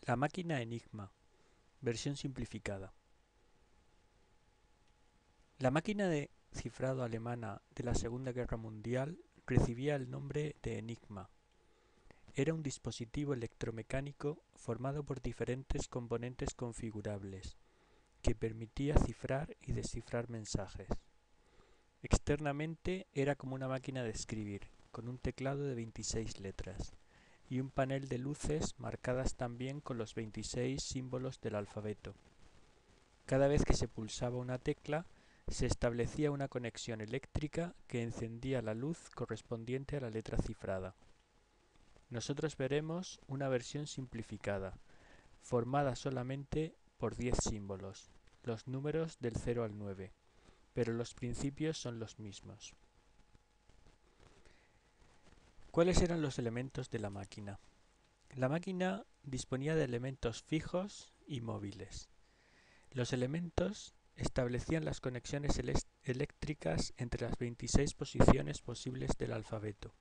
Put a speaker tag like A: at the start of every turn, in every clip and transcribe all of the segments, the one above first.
A: La máquina Enigma, versión simplificada. La máquina de cifrado alemana de la Segunda Guerra Mundial recibía el nombre de Enigma. Era un dispositivo electromecánico formado por diferentes componentes configurables, que permitía cifrar y descifrar mensajes. Externamente era como una máquina de escribir, con un teclado de 26 letras, y un panel de luces marcadas también con los 26 símbolos del alfabeto. Cada vez que se pulsaba una tecla, se establecía una conexión eléctrica que encendía la luz correspondiente a la letra cifrada. Nosotros veremos una versión simplificada, formada solamente por 10 símbolos, los números del 0 al 9, pero los principios son los mismos. ¿Cuáles eran los elementos de la máquina? La máquina disponía de elementos fijos y móviles. Los elementos establecían las conexiones eléctricas entre las 26 posiciones posibles del alfabeto.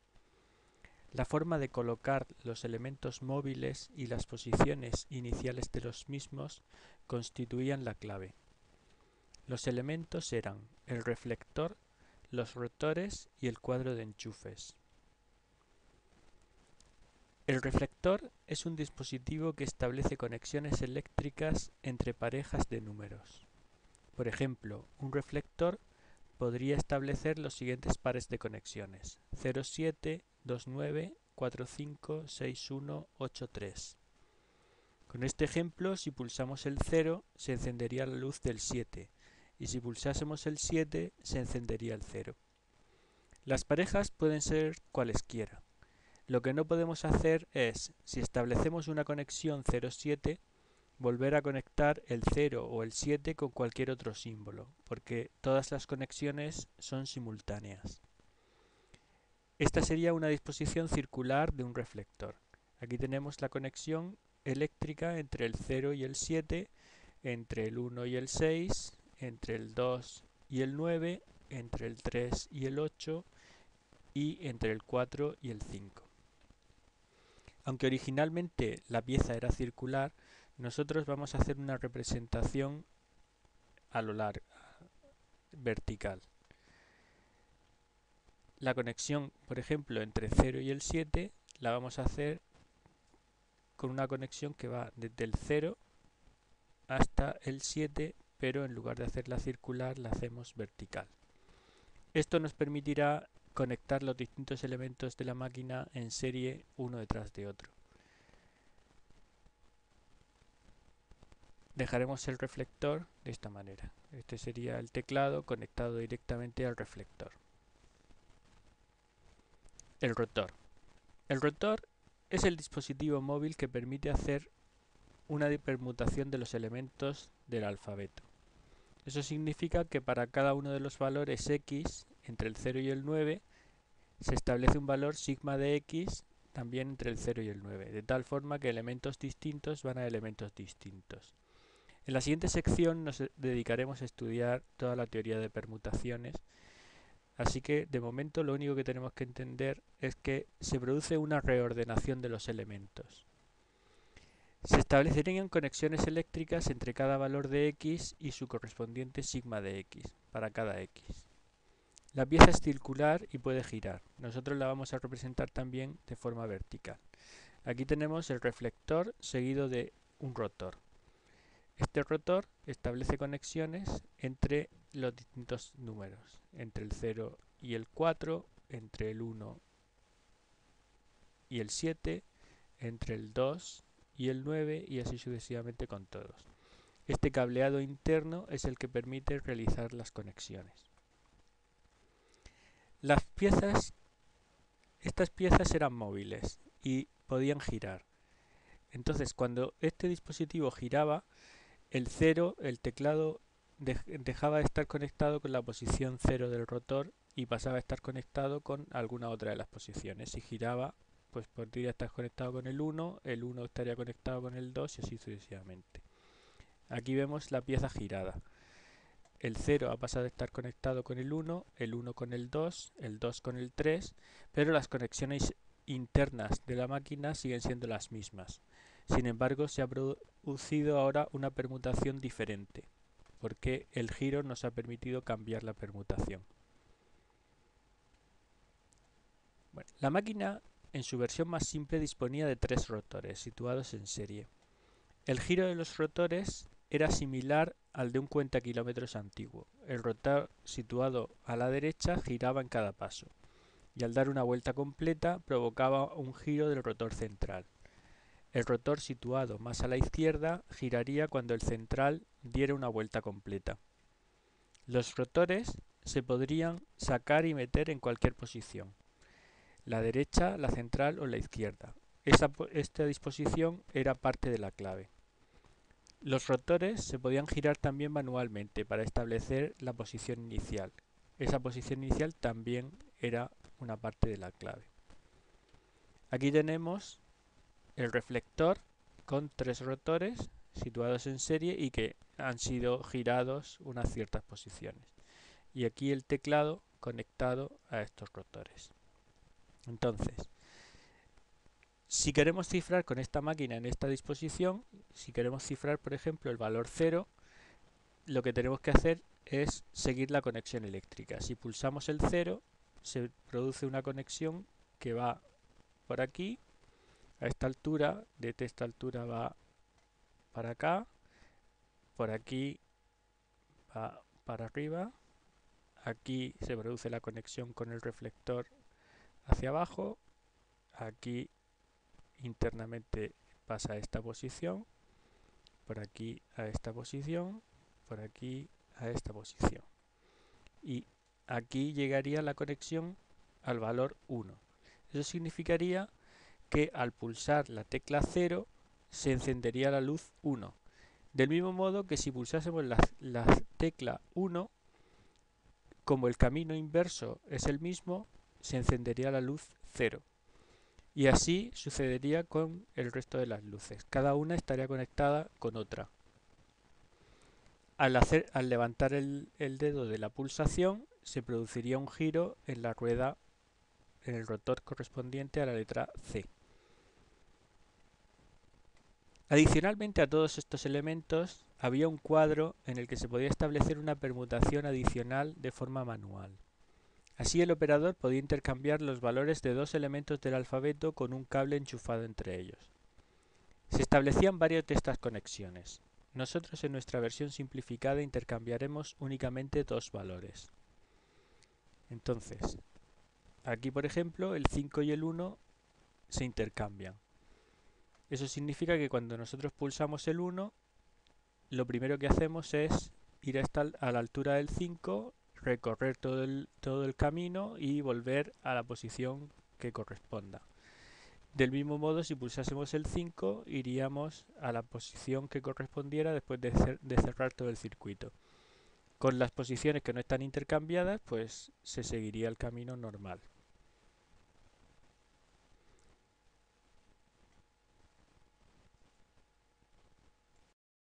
A: La forma de colocar los elementos móviles y las posiciones iniciales de los mismos constituían la clave. Los elementos eran el reflector, los rotores y el cuadro de enchufes. El reflector es un dispositivo que establece conexiones eléctricas entre parejas de números. Por ejemplo, un reflector podría establecer los siguientes pares de conexiones: 07, 29, 45, 61, 83. Con este ejemplo, si pulsamos el 0, se encendería la luz del 7, y si pulsásemos el 7, se encendería el 0. Las parejas pueden ser cualesquiera. Lo que no podemos hacer es, si establecemos una conexión 07, volver a conectar el 0 o el 7 con cualquier otro símbolo, porque todas las conexiones son simultáneas. Esta sería una disposición circular de un reflector. Aquí tenemos la conexión eléctrica entre el 0 y el 7, entre el 1 y el 6, entre el 2 y el 9, entre el 3 y el 8 y entre el 4 y el 5. Aunque originalmente la pieza era circular, nosotros vamos a hacer una representación a lo largo, vertical. La conexión, por ejemplo, entre 0 y el 7 la vamos a hacer con una conexión que va desde el 0 hasta el 7, pero en lugar de hacerla circular la hacemos vertical. Esto nos permitirá conectar los distintos elementos de la máquina en serie uno detrás de otro. Dejaremos el reflector de esta manera. Este sería el teclado conectado directamente al reflector. El rotor. El rotor es el dispositivo móvil que permite hacer una permutación de los elementos del alfabeto. Eso significa que para cada uno de los valores x, entre el 0 y el 9, se establece un valor sigma de x también entre el 0 y el 9, de tal forma que elementos distintos van a elementos distintos. En la siguiente sección nos dedicaremos a estudiar toda la teoría de permutaciones, así que de momento lo único que tenemos que entender es que se produce una reordenación de los elementos. Se establecerían conexiones eléctricas entre cada valor de x y su correspondiente sigma de x para cada x. La pieza es circular y puede girar. Nosotros la vamos a representar también de forma vertical. Aquí tenemos el reflector seguido de un rotor. Este rotor establece conexiones entre los distintos números, entre el 0 y el 4, entre el 1 y el 7, entre el 2 y el 9 y así sucesivamente con todos. Este cableado interno es el que permite realizar las conexiones. Estas piezas eran móviles y podían girar. Entonces, cuando este dispositivo giraba, el teclado dejaba de estar conectado con la posición 0 del rotor y pasaba a estar conectado con alguna otra de las posiciones. Si giraba, pues podría estar conectado con el 1 estaría conectado con el 2 y así sucesivamente. Aquí vemos la pieza girada. El 0 ha pasado a estar conectado con el 1 con el 2 con el 3, pero las conexiones internas de la máquina siguen siendo las mismas. Sin embargo, se ha producido ahora una permutación diferente, porque el giro nos ha permitido cambiar la permutación. Bueno, la máquina en su versión más simple disponía de 3 rotores situados en serie. El giro de los rotores era similar al de un cuentakilómetros antiguo. El rotor situado a la derecha giraba en cada paso, y al dar una vuelta completa provocaba un giro del rotor central. El rotor situado más a la izquierda giraría cuando el central diera una vuelta completa. Los rotores se podrían sacar y meter en cualquier posición, la derecha, la central o la izquierda. Esta disposición era parte de la clave. Los rotores se podían girar también manualmente para establecer la posición inicial. Esa posición inicial también era una parte de la clave. Aquí tenemos el reflector con 3 rotores situados en serie y que han sido girados unas ciertas posiciones. Y aquí el teclado conectado a estos rotores. Entonces, si queremos cifrar con esta máquina en esta disposición, si queremos cifrar por ejemplo el valor 0, lo que tenemos que hacer es seguir la conexión eléctrica. Si pulsamos el 0, se produce una conexión que va por aquí, a esta altura, desde esta altura va para acá, por aquí va para arriba, aquí se produce la conexión con el reflector hacia abajo, aquí internamente pasa a esta posición, por aquí a esta posición, por aquí a esta posición. Y aquí llegaría la conexión al valor 1. Eso significaría que al pulsar la tecla 0 se encendería la luz 1. Del mismo modo que si pulsásemos la tecla 1, como el camino inverso es el mismo, se encendería la luz 0. Y así sucedería con el resto de las luces. Cada una estaría conectada con otra. Al levantar el dedo de la pulsación, se produciría un giro en la rueda, en el rotor correspondiente a la letra C. Adicionalmente a todos estos elementos, había un cuadro en el que se podía establecer una permutación adicional de forma manual. Así el operador podía intercambiar los valores de 2 elementos del alfabeto con un cable enchufado entre ellos. Se establecían varias de estas conexiones. Nosotros en nuestra versión simplificada intercambiaremos únicamente 2 valores. Entonces, aquí por ejemplo el 5 y el 1 se intercambian. Eso significa que cuando nosotros pulsamos el 1, lo primero que hacemos es ir a la altura del 5, recorrer todo el camino y volver a la posición que corresponda. Del mismo modo, si pulsásemos el 5, iríamos a la posición que correspondiera después de cerrar todo el circuito. Con las posiciones que no están intercambiadas, pues se seguiría el camino normal.